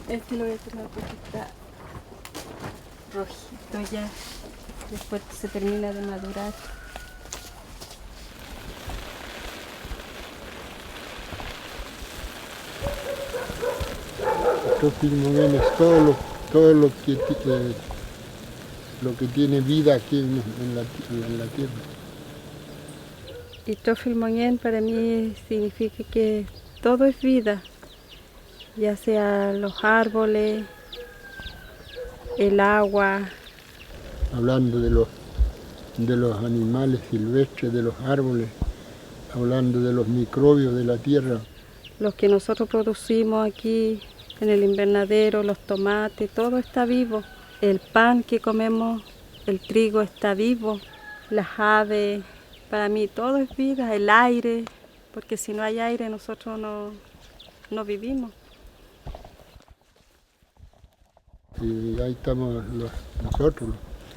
Este lo voy a tomar porque está rojito ya. Después se termina de madurar. Estos filmogenes, todo lo que tiene vida aquí en la tierra. Y Trofilmonien para mí significa que todo es vida, ya sea los árboles, el agua. Hablando de los animales silvestres, de los árboles, hablando de los microbios de la tierra. Los que nosotros producimos aquí en el invernadero, los tomates, todo está vivo. El pan que comemos, el trigo está vivo, las aves, para mí todo es vida, el aire, porque si no hay aire nosotros no vivimos. Y ahí estamos nosotros,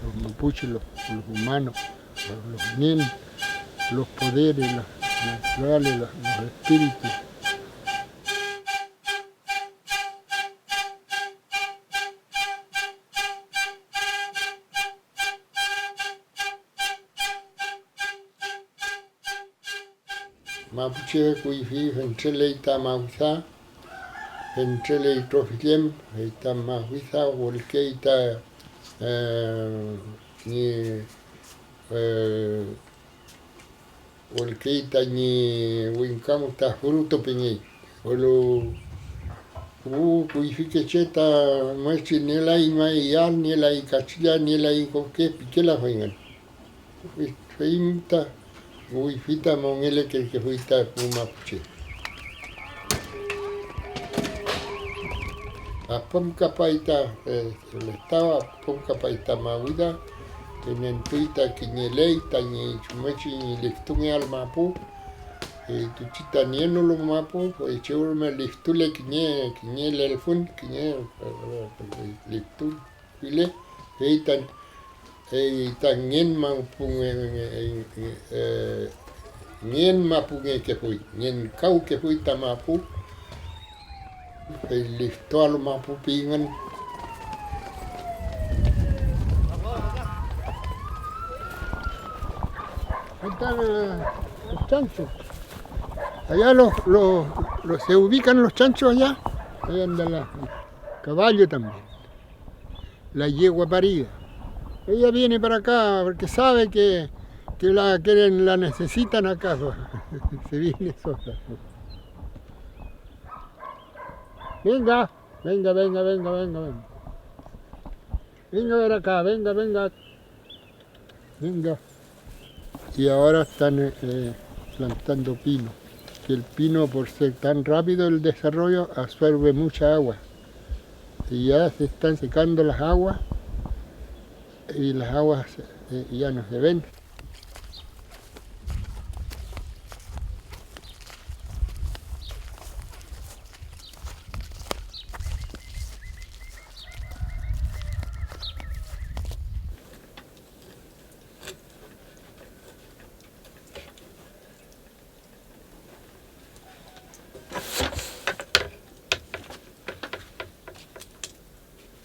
los mapuches, los humanos, los nin, los poderes, las naturales, los espíritus. Mapuche kuifi ventrele mausa, ventrele trofiliem, ita mahuisa, volke ita ni volke ita ni winkamu ta fruto pingi. Olo kuifi que cheta muestri ni la imayal, ni la ikachilla, ni la ikoke, pikela hoingan. Feimta Uifita mongele que fuita Mapuche. A Pomcapaita, el estado Pomcapaita Mauida, en Entuita Quiñeleita, ni Chumechi, ni Liftunge al Mapu, Tuchita Nieno lo Mapu, pues Churme Liftule Quiñele el Fun, Quiñele Liftul, File, Eitan. Tan nien mapu que fui, nien kau que fui tamapu, el listo al mapu pingan. Ahí están los chanchos. Allá se ubican los chanchos allá. Ahí anda el caballo también. La yegua parida. Ella viene para acá porque sabe que la necesitan acá. Se viene sola. Venga. Venga a ver acá, venga. Y ahora están plantando pino. Que el pino, por ser tan rápido el desarrollo, absorbe mucha agua. Y ya se están secando las aguas. Y las aguas ya no se ven.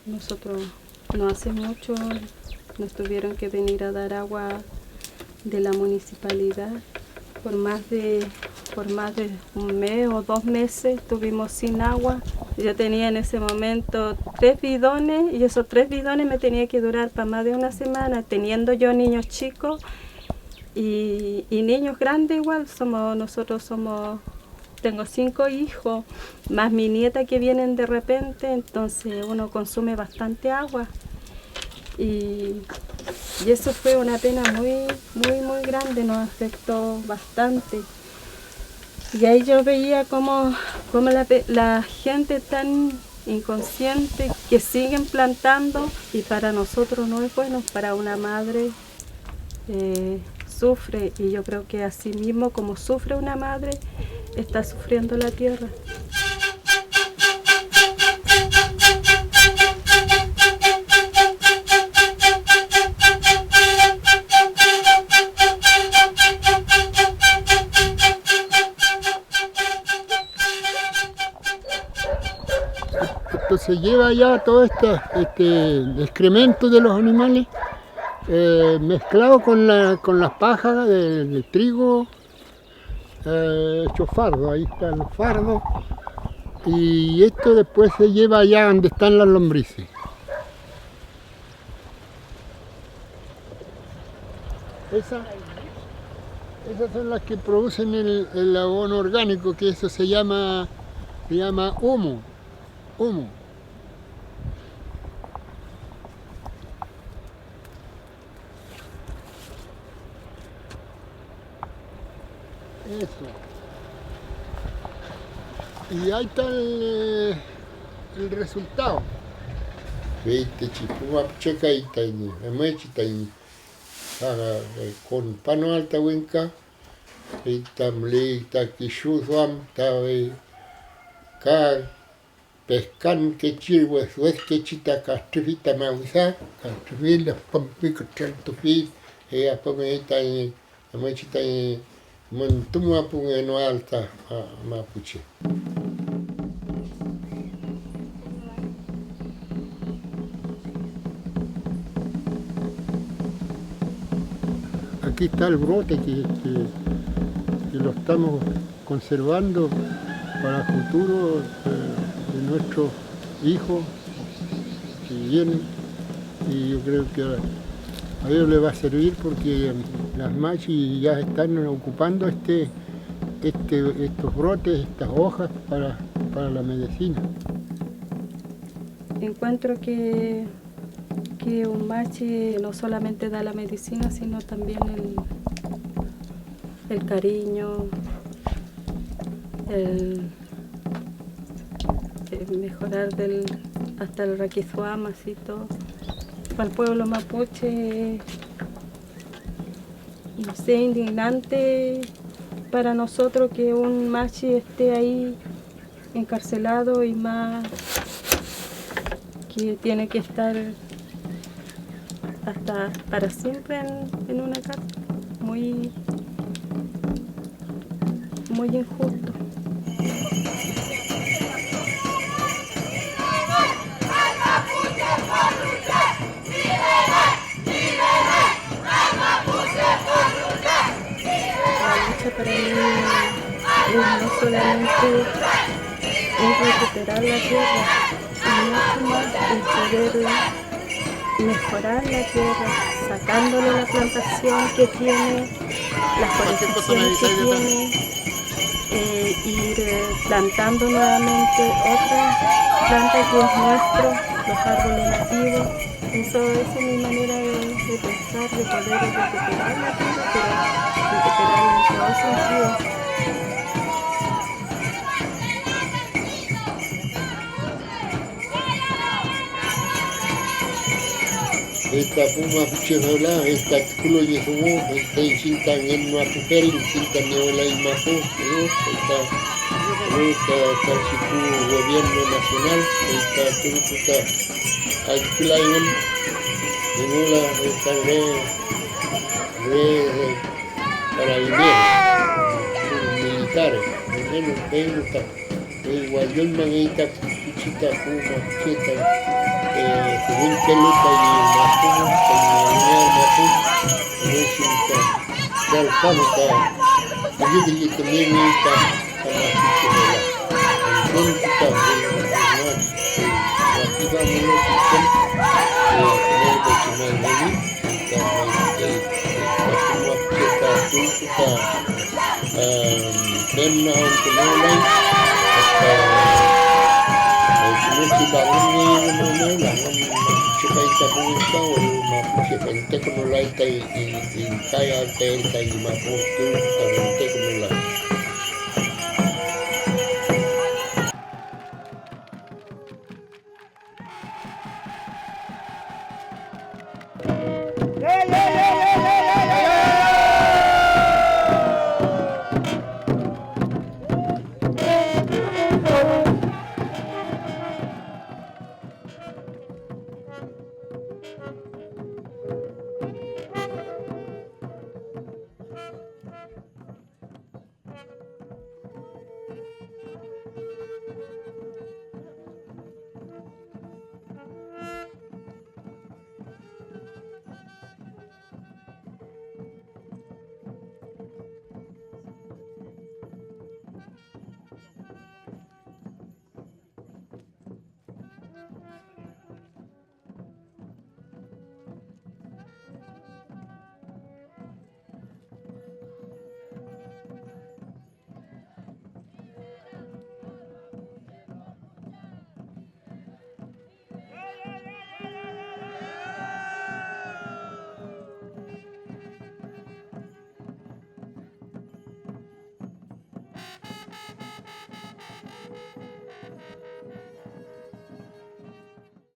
Nosotros no hace mucho nos tuvieron que venir a dar agua de la municipalidad. Por más de un mes o 2 meses estuvimos sin agua. Yo tenía en ese momento 3 bidones y esos 3 bidones me tenía que durar para más de una semana, teniendo yo niños chicos y niños grandes igual. Tengo 5 hijos, más mi nieta que vienen de repente, entonces uno consume bastante agua. Y eso fue una pena muy grande, nos afectó bastante. Y ahí yo veía cómo la gente tan inconsciente que siguen plantando, y para nosotros no es bueno, para una madre sufre, y yo creo que así mismo como sufre una madre, está sufriendo la tierra. Entonces lleva ya todo este excremento de los animales mezclado con las pajas del trigo, hecho fardo, ahí están los fardos, y esto después se lleva allá donde están las lombrices. Esas son las que producen el abono orgánico, que eso se llama humo. Eso. Y ahí está el resultado. Veinte chipuma checa y taini, amechi taini. Con pano alta winka, y tamli takishuam tawe ka pescan que chirwe suez que chita castrifita mausa, castrifil, pampico chantufi, y apometa y amechita y montuma pungeno alta mapuche. Aquí está el brote que lo estamos conservando para el futuro de nuestros hijos que vienen, y yo creo que a ellos les va a servir porque las machis ya están ocupando estos brotes, estas hojas para la medicina. Encuentro que un machi no solamente da la medicina, sino también el cariño, el mejorar hasta el raquizuama, así todo. Para el pueblo mapuche, no sé, indignante para nosotros que un machi esté ahí encarcelado, y más que tiene que estar hasta para siempre en una cárcel. Muy injusto. La lucha para mí no solamente es recuperar la tierra, sino mucho más el poder mejorar la tierra, sacándole la plantación que tiene, las forestaciones que tiene, ir plantando nuevamente otra planta que es nuestro, los árboles nativos. Esa es mi manera de pensar, de poder recuperar la tierra, pero recuperarla en todos sentidos. Esta puma pucherola, esta culo y sumo, esta incintan en Mapufer, incintan neola y Mapu, esta chicu gobierno nacional, esta turuta alquilayon, neola, esta carabineros, militares, menos esta, igual man esta puchita puma, pucheta. Según que luta y Mapu, y Mapu, resulta que al campo allí también está la entonces aquí vamos Mapuche,